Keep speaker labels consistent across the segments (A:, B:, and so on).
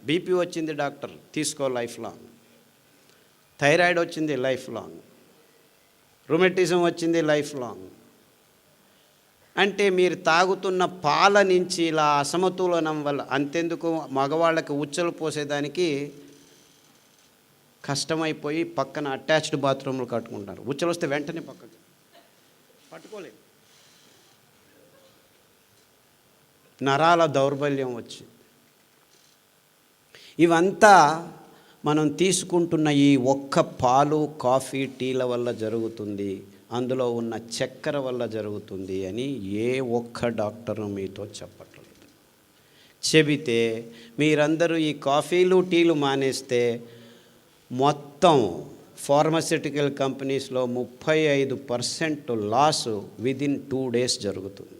A: BP వచ్చింది doctor, తీసుకో life long. Thyroid వచ్చింది లైఫ్ లాంగ్. రుమటిజం వచ్చింది లైఫ్ లాంగ్. అంటే మీరు తాగుతున్న పాల నుంచి ఇలా అసమతులనం వల్ల, అంతెందుకు మగవాళ్ళకి ఉచ్చలు పోసేదానికి కష్టమైపోయి పక్కన అటాచ్డ్ బాత్రూమ్లు కట్టుకుంటారు. ఉచ్చలు వస్తే వెంటనే పక్కకి పట్టుకోలేదు. నరాల దౌర్బల్యం వచ్చి ఇవంతా మనం తీసుకుంటున్న ఈ ఒక్క పాలు, కాఫీ, టీల వల్ల జరుగుతుంది, అందులో ఉన్న చక్కెర వల్ల జరుగుతుంది అని ఏ ఒక్క డాక్టరు మీతో చెప్పట్లేదు. చెబితే మీరందరూ ఈ కాఫీలు, టీలు మానేస్తే మొత్తం ఫార్మస్యూటికల్ కంపెనీస్లో 35% లాసు విదిన్ 2 days జరుగుతుంది.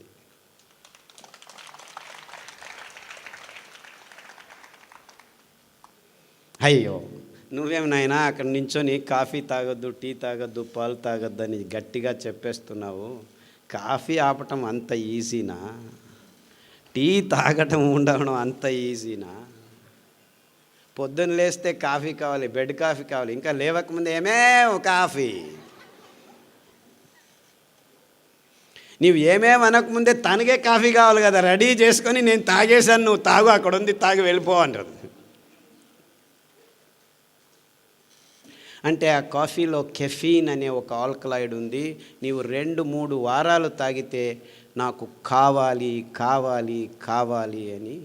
A: అయ్యో, నువ్వేం నాయనా అక్కడ నించొని కాఫీ తాగొద్దు, టీ తాగొద్దు, పాలు తాగొద్దు అని గట్టిగా చెప్పేస్తున్నావు. కాఫీ ఆపటం అంత ఈజీనా? టీ తాగటం ఉండడం అంత ఈజీనా? పొద్దున్న లేస్తే కాఫీ కావాలి, బెడ్ కాఫీ కావాలి, ఇంకా లేవకముందు కాఫీ. నీవు అనకముందే తనకే కాఫీ కావాలి కదా, రెడీ చేసుకొని నేను తాగేశాను, నువ్వు తాగు, అక్కడ ఉంది, తాగి వెళ్ళిపో అంటారు. అంటే ఆ కాఫీలో కెఫీన్ అనే ఒక ఆల్కలాయిడ్ ఉంది. నీవు 2-3 వారాలు తాగితే నాకు కావాలి కావాలి కావాలి అని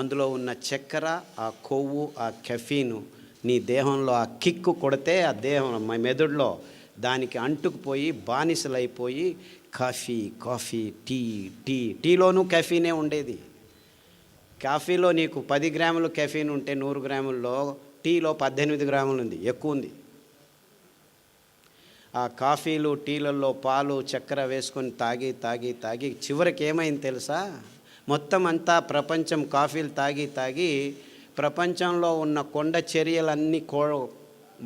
A: అందులో ఉన్న చక్కెర, ఆ కొవ్వు, ఆ కెఫీను నీ దేహంలో ఆ కిక్కు కొడితే ఆ దేహం మెదడులో దానికి అంటుకుపోయి బానిసలైపోయి కాఫీ కాఫీ, టీ టీ, టీలోనూ కెఫీనే ఉండేది. కాఫీలో నీకు 10 గ్రాములు కెఫీన్ ఉంటే 100 గ్రాముల్లో టీలో 18 గ్రాములు ఉంది, ఎక్కువ ఉంది. ఆ కాఫీలు, టీలలో పాలు, చక్కెర వేసుకొని తాగి తాగి తాగి చివరికి ఏమైంది తెలుసా? మొత్తం అంతా ప్రపంచం కాఫీలు తాగి తాగి ప్రపంచంలో ఉన్న కొండ చర్యలన్నీ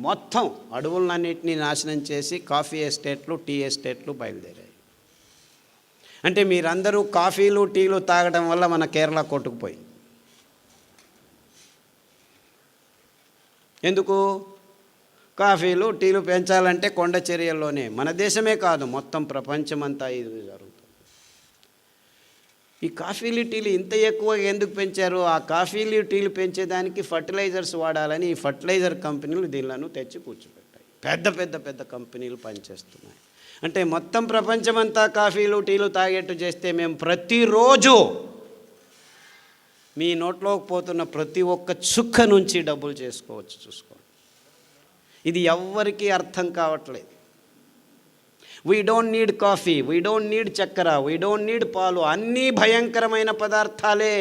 A: మొత్తం అడవులన్నింటినీ నాశనం చేసి కాఫీ ఎస్టేట్లు, టీ ఎస్టేట్లు బయలుదేరాయి. అంటే మీరందరూ కాఫీలు, టీలు తాగడం వల్ల మన కేరళ కొట్టుకుపోయి. ఎందుకు? కాఫీలు, టీలు పెంచాలంటే కొండ చర్యల్లోనే, మన దేశమే కాదు మొత్తం ప్రపంచమంతా ఇది జరుగుతుంది. ఈ కాఫీలు, టీలు ఇంత ఎక్కువగా ఎందుకు పెంచారు? ఆ కాఫీలు, టీలు పెంచేదానికి ఫర్టిలైజర్స్ వాడాలని ఈ ఫర్టిలైజర్ కంపెనీలు దీనిలను తెచ్చి కూర్చోబెట్టాయి. పెద్ద పెద్ద పెద్ద కంపెనీలు పనిచేస్తున్నాయి. అంటే మొత్తం ప్రపంచమంతా కాఫీలు, టీలు తాగేట్టు చేస్తే మేము ప్రతిరోజు మీ నోట్లోకి పోతున్న ప్రతి ఒక్క చుక్క నుంచి డబ్బులు చేసుకోవచ్చు. చూసుకోండి, ఇది ఎవ్వరికీ అర్థం కావట్లేదు. We don't need coffee, we don't need చక్కెర, వీ డోంట్ నీడ్ పాలు, అన్నీ భయంకరమైన పదార్థాలే.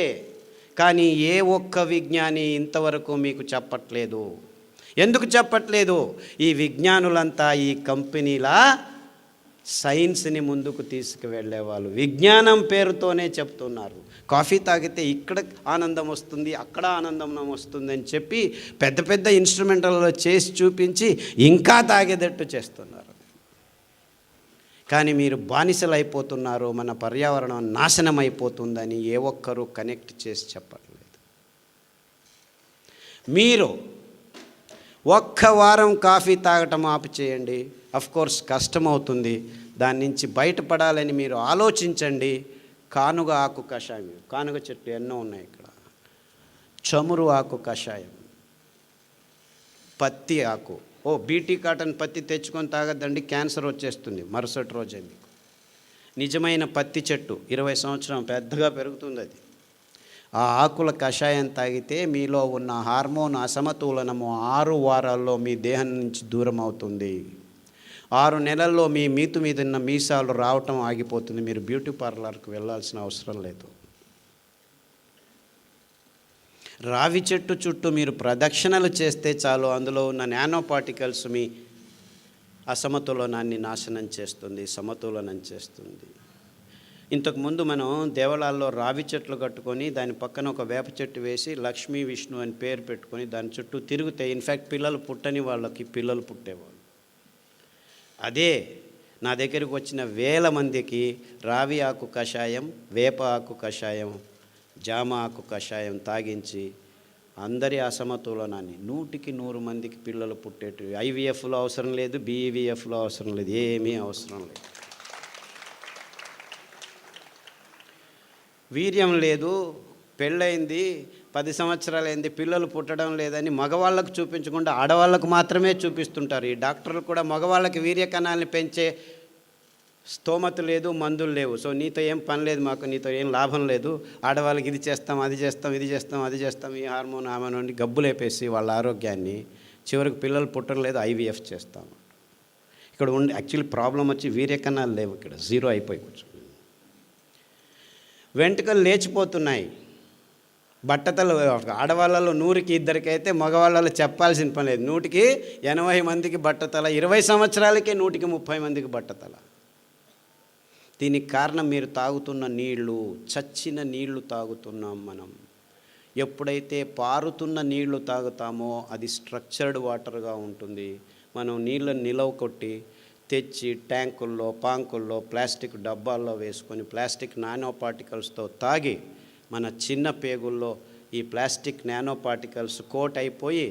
A: కానీ ఏ ఒక్క విజ్ఞాని ఇంతవరకు మీకు చెప్పట్లేదు. ఎందుకు చెప్పట్లేదు? ఈ విజ్ఞానులంతా ఈ కంపెనీల సైన్స్ని ముందుకు తీసుకువెళ్ళేవాళ్ళు విజ్ఞానం పేరుతోనే చెప్తున్నారు. కాఫీ తాగితే ఇక్కడ ఆనందం వస్తుంది, అక్కడ ఆనందం వస్తుంది అని చెప్పి పెద్ద పెద్ద ఇన్స్ట్రుమెంటల్లో చేసి చూపించి ఇంకా తాగేటట్టు చేస్తున్నారు. కానీ మీరు బానిసలు అయిపోతున్నారు, మన పర్యావరణం నాశనం అయిపోతుందని ఏ ఒక్కరూ కనెక్ట్ చేసి చెప్పట్లేదు. మీరు ఒక్క వారం కాఫీ తాగటం ఆపు చేయండి. అఫ్కోర్స్ కష్టమవుతుంది, దాని నుంచి బయటపడాలని మీరు ఆలోచించండి. కానుగ ఆకు కషాయం, కానుగ చెట్టు ఎన్నో ఉన్నాయి ఇక్కడ, చమురు ఆకు కషాయం, పత్తి ఆకు, బీటీ కాటన్ పత్తి తెచ్చుకొని తాగద్దండి, క్యాన్సర్ వచ్చేస్తుంది మరుసటి రోజే. మీకు నిజమైన పత్తి చెట్టు 20 సంవత్సరం పెద్దగా పెరుగుతుంది అది. ఆ ఆకుల కషాయం తాగితే మీలో ఉన్న హార్మోన్ అసమతులనము 6 వారాల్లో మీ దేహం నుంచి దూరం అవుతుంది. 6 నెలల్లో మీ మీతు మీద ఉన్న మీసాలు రావటం ఆగిపోతుంది. మీరు బ్యూటీ పార్లర్కి వెళ్ళాల్సిన అవసరం లేదు. రావి చెట్టు చుట్టూ మీరు ప్రదక్షిణలు చేస్తే చాలు, అందులో ఉన్న నానో పార్టికల్స్ మీ అసమతులనాన్ని నాశనం చేస్తుంది, సమతులనం చేస్తుంది. ఇంతకుముందు మనం దేవాలయాల్లో రావి చెట్లు కట్టుకొని దాని పక్కన ఒక వేప చెట్టు వేసి లక్ష్మీ విష్ణు అని పేరు పెట్టుకొని దాని చుట్టూ తిరిగితే ఇన్ఫ్యాక్ట్ పిల్లలు పుట్టని వాళ్ళకి పిల్లలు పుట్టేవాళ్ళు. అదే నా దగ్గరికి వచ్చిన 1000 మందికి రావి ఆకు కషాయం, వేప ఆకు కషాయం, జామ ఆకు కషాయం తాగించి అందరి అసమతులనాన్ని 100కి 100 మందికి పిల్లలు పుట్టేటివి. ఐవీఎఫ్లో అవసరం లేదు, బీఈవీఎఫ్లో అవసరం లేదు, ఏమీ అవసరం లేదు. వీర్యం లేదు, పెళ్ళయింది, 10 సంవత్సరాలైంది, పిల్లలు పుట్టడం లేదని మగవాళ్ళకు చూపించకుండా ఆడవాళ్ళకు మాత్రమే చూపిస్తుంటారు. ఈ డాక్టర్లు కూడా మగవాళ్ళకి వీర్యకణాలని పెంచే స్తోమత లేదు, మందులు లేవు, సో నీతో ఏం పని లేదు, మాకు నీతో ఏం లాభం లేదు, ఆడవాళ్ళకి ఇది చేస్తాం, అది చేస్తాం, ఇది చేస్తాం, అది చేస్తాం, ఈ హార్మోన్ అని గబ్బులేపేసి వాళ్ళ ఆరోగ్యాన్ని, చివరికి పిల్లలు పుట్టడం లేదు, ఐవీఎఫ్ చేస్తాం. ఇక్కడ ఉండి యాక్చువల్లీ ప్రాబ్లం వచ్చి వీర్యకణాలు లేవు, ఇక్కడ జీరో అయిపోయి కూర్చో. వెంట్రుకలు లేచిపోతున్నాయి, బట్టతలు ఆడవాళ్ళలో 100కి 2 అయితే మగవాళ్ళలో చెప్పాల్సిన పని లేదు, 100కి 80 మందికి బట్టతల, 20 సంవత్సరాలకే 100కి 30 మందికి బట్టతల. దీనికి కారణం మీరు తాగుతున్న నీళ్లు, చచ్చిన నీళ్లు తాగుతున్నాం మనం. ఎప్పుడైతే పారుతున్న నీళ్లు తాగుతామో అది స్ట్రక్చర్డ్ వాటర్గా ఉంటుంది. మనం నీళ్ళని నిలవ కొట్టి తెచ్చి ట్యాంకుల్లో, పాంకుల్లో, ప్లాస్టిక్ డబ్బాల్లో వేసుకొని ప్లాస్టిక్ నానో పార్టికల్స్తో తాగి మన చిన్న పేగుల్లో ఈ ప్లాస్టిక్ నానో పార్టికల్స్ కోట్ అయిపోయి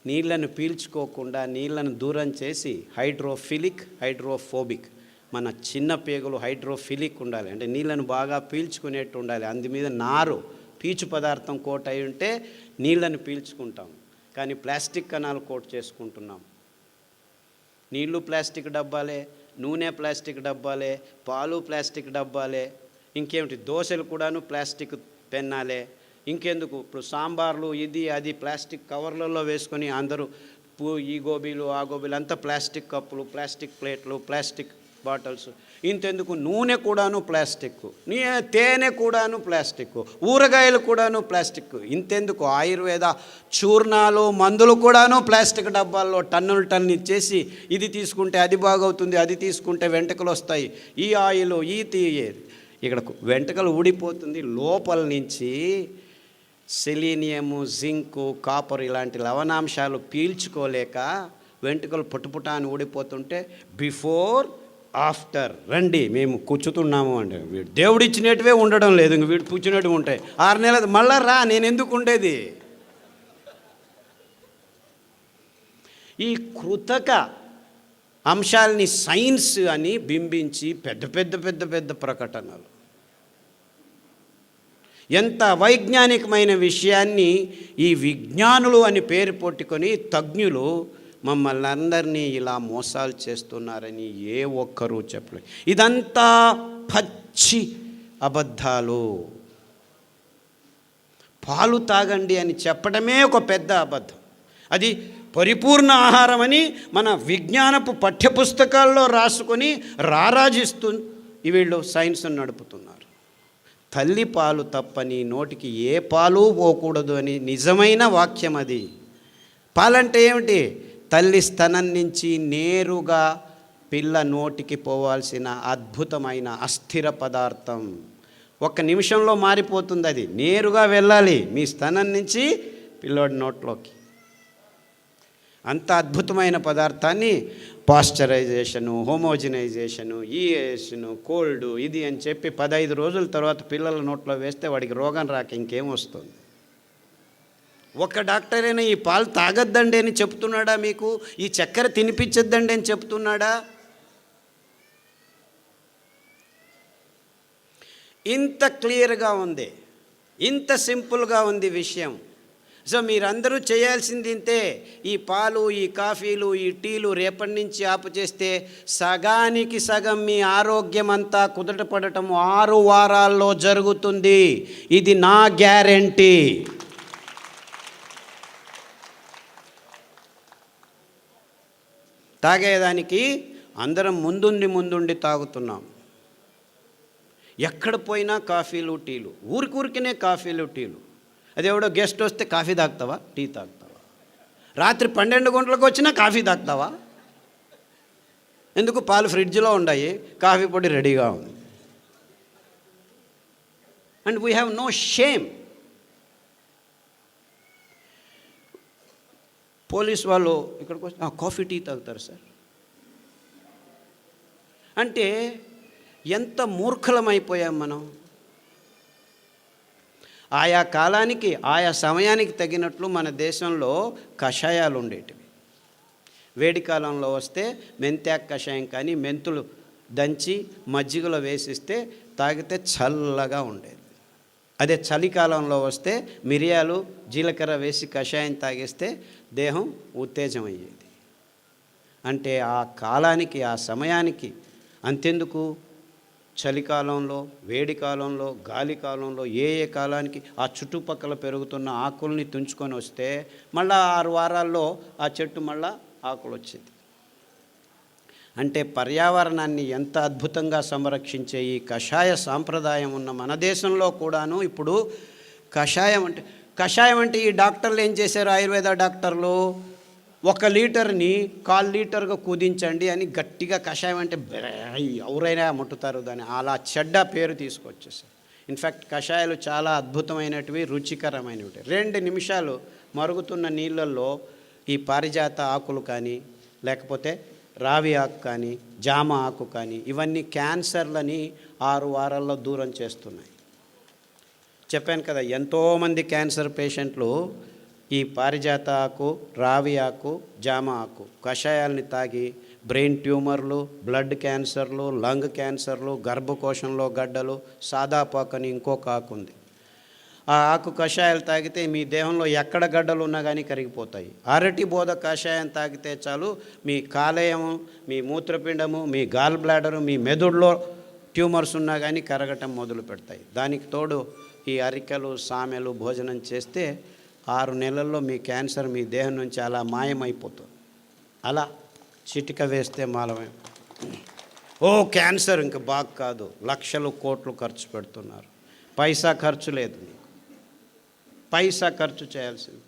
A: నీళ్లను పీల్చుకోకుండా నీళ్లను దూరం చేసి హైడ్రోఫోబిక్, మన చిన్న పేగులు హైడ్రోఫిలిక్ ఉండాలి, అంటే నీళ్ళను బాగా పీల్చుకునేట్టు ఉండాలి. అందు మీద నారు, పీచు పదార్థం కోట్ అయి ఉంటే నీళ్ళను పీల్చుకుంటాం. కానీ ప్లాస్టిక్ కణాలు కోట్ చేసుకుంటున్నాం. నీళ్ళు ప్లాస్టిక్ డబ్బాలే, నూనె ప్లాస్టిక్ డబ్బాలే, పాలు ప్లాస్టిక్ డబ్బాలే, ఇంకేమిటి దోశలు కూడాను ప్లాస్టిక్ పెన్నాలే. ఇంకెందుకు ఇప్పుడు సాంబార్లు ఇది అది ప్లాస్టిక్ కవర్లలో వేసుకొని అందరూ ఈ గోబీలు ఆ గోబీలు అంతా ప్లాస్టిక్ కప్పులు, ప్లాస్టిక్ ప్లేట్లు, ప్లాస్టిక్ బాటిల్స్. ఇంతెందుకు నూనె కూడాను ప్లాస్టిక్, తేనె కూడాను ప్లాస్టిక్, ఊరగాయలు కూడాను ప్లాస్టిక్. ఇంతెందుకు ఆయుర్వేద చూర్ణాలు, మందులు కూడాను ప్లాస్టిక్ డబ్బాల్లో టన్నులు ఇచ్చేసి ఇది తీసుకుంటే అది బాగవుతుంది, అది తీసుకుంటే వెంట్రుకలు వస్తాయి, ఈ ఆయిల్ ఈ ఇక్కడ వెంట్రుకలు ఊడిపోతుంది. లోపల నుంచి సెలీనియము, జింకు, కాపర్ ఇలాంటి లవణాంశాలు పీల్చుకోలేక వెంట్రుకలు పుట్టుపుట అని ఊడిపోతుంటే బిఫోర్ ఆఫ్టర్ రండి మేము కూర్చుతున్నాము అంటే వీడు దేవుడు ఇచ్చినట్టువే ఉండడం లేదు, ఇంక వీడు కూర్చున్నట్టు ఉంటాయి. 6 నెలలు మళ్ళా రా, నేను ఎందుకు ఉండేది? ఈ కృతక అంశాలని సైన్స్ అని బింబించి పెద్ద పెద్ద పెద్ద పెద్ద ప్రకటనలు, ఎంత వైజ్ఞానికమైన విషయాన్ని ఈ విజ్ఞానులు అని పేరు పెట్టుకొని తజ్ఞులు మమ్మల్ని అందరినీ ఇలా మోసాలు చేస్తున్నారని ఏ ఒక్కరూ చెప్పలేదు. ఇదంతా పచ్చి అబద్ధాలు. పాలు తాగండి అని చెప్పడమే ఒక పెద్ద అబద్ధం. అది పరిపూర్ణ ఆహారమని మన విజ్ఞానపు పాఠ్యపుస్తకాల్లో రాసుకొని రారాజిస్తూ వీళ్ళు సైన్స్ నడుపుతున్నారు. తల్లి పాలు తప్పని నోటికి ఏ పాలు పోకూడదు అని నిజమైన వాక్యం అది. పాలంటే ఏమిటి? తల్లి స్తనం నుంచి నేరుగా పిల్ల నోటికి పోవాల్సిన అద్భుతమైన అస్థిర పదార్థం. 1 నిమిషంలో మారిపోతుంది, అది నేరుగా వెళ్ళాలి మీ స్తనం నుంచి పిల్లోడి నోట్లోకి. అంత అద్భుతమైన పదార్థాన్ని పాశ్చరైజేషను, హోమోజినైజేషను, ఈఏషను, కోల్డ్ ఇది అని చెప్పి 15 రోజుల తర్వాత పిల్లల నోట్లో వేస్తే వాడికి రోగం రాక ఇంకేం వస్తుంది? ఒక డాక్టర్ అయినా ఈ పాలు తాగొద్దండి అని చెప్తున్నాడా మీకు? ఈ చక్కెర తినిపించొద్దండి అని చెప్తున్నాడా? ఇంత క్లియర్గా ఉంది, ఇంత సింపుల్గా ఉంది విషయం. సో మీరందరూ చేయాల్సింది ఇంతే. ఈ పాలు, ఈ కాఫీలు, ఈ టీలు రేపటి నుంచి ఆపు చేస్తే సగానికి సగం మీ ఆరోగ్యం అంతా కుదుటపడటం 6 వారాల్లో జరుగుతుంది. ఇది నా గ్యారెంటీ. తాగేదానికి అందరం ముందుండి తాగుతున్నాం. ఎక్కడ పోయినా కాఫీలు, టీలు, ఊరికనే కాఫీలు, టీలు. అదేవిడో గెస్ట్ వస్తే కాఫీ తాగుతావా, టీ తాగుతావా? రాత్రి 12 గంటలకు వచ్చినా కాఫీ తాగుతావా? ఎందుకు? పాలు ఫ్రిడ్జ్లో ఉన్నాయి, కాఫీ పొడి రెడీగా ఉంది. And we have no shame. Police వాళ్ళు ఇక్కడికి వచ్చి కాఫీ టీ తాగుతారు సార్ అంటే ఎంత మూర్ఖలమైపోయాం మనం. ఆయా కాలానికి ఆయా సమయానికి తగినట్లు మన దేశంలో కషాయాలు ఉండేటివి. వేడి కాలంలో వస్తే మెంతాకు కషాయం కానీ మెంతులు దంచి మజ్జిగలో వేసిస్తే తాగితే చల్లగా ఉండేది. అదే చలికాలంలో వస్తే మిరియాలు జీలకర్ర వేసి కషాయం తాగిస్తే దేహం ఉత్తేజం అయ్యేది. అంటే ఆ కాలానికి ఆ సమయానికి, అంతెందుకు చలికాలంలో, వేడి కాలంలో, గాలి కాలంలో ఏ కాలానికి ఆ చుట్టుపక్కల పెరుగుతున్న ఆకుల్ని తుంచుకొని వస్తే మళ్ళీ 6 వారాల్లో ఆ చెట్టు మళ్ళా ఆకులు వచ్చేది. అంటే పర్యావరణాన్ని ఎంత అద్భుతంగా సంరక్షించే ఈ కషాయ సాంప్రదాయం ఉన్న మన దేశంలో కూడాను ఇప్పుడు కషాయం అంటే ఈ డాక్టర్లు ఏం చేశారు, ఆయుర్వేద డాక్టర్లు 1 లీటర్ని 1/4 లీటర్గా కుదించండి అని గట్టిగా కషాయం అంటే ఎవరైనా ముట్టుతారు దాన్ని, అలా చెడ్డ పేరు తీసుకొచ్చేసారు. ఇన్ఫ్యాక్ట్ కషాయాలు చాలా అద్భుతమైనటివి, రుచికరమైనవి. 2 నిమిషాలు మరుగుతున్న నీళ్ళల్లో ఈ పారిజాత ఆకులు కానీ, లేకపోతే రావి ఆకు కానీ, జామ ఆకు కానీ, ఇవన్నీ క్యాన్సర్లని 6 వారాల్లో దూరం చేస్తున్నాయి. చెప్పాను కదా, ఎంతోమంది క్యాన్సర్ పేషెంట్లు ఈ పారిజాత ఆకు, రావి ఆకు, జామ ఆకు కషాయాల్ని తాగి బ్రెయిన్ ట్యూమర్లు, బ్లడ్ క్యాన్సర్లు, లంగ్ క్యాన్సర్లు, గర్భకోశంలో గడ్డలు, సాదాపాకు అని ఇంకొక ఆకు ఉంది. ఆ ఆకు కషాయాలు తాగితే మీ దేహంలో ఎక్కడ గడ్డలు ఉన్నా కానీ కరిగిపోతాయి. అరటి బోధ కషాయం తాగితే చాలు మీ కాలేయము, మీ మూత్రపిండము, మీ గాల్ బ్లాడరు, మీ మెదడులో ట్యూమర్స్ ఉన్నా కానీ కరగటం మొదలు పెడతాయి. దానికి తోడు ఈ అరికెలు, సామెలు భోజనం చేస్తే 6 నెలల్లో మీ క్యాన్సర్ మీ దేహం నుంచి అలా మాయమైపోతుంది. అలా చిటిక వేస్తే మాలమే. క్యాన్సర్ ఇంక బాగా కాదు, లక్షలు కోట్లు ఖర్చు పెడుతున్నారు. పైసా ఖర్చు లేదు, మీకు పైసా ఖర్చు చేయాల్సింది.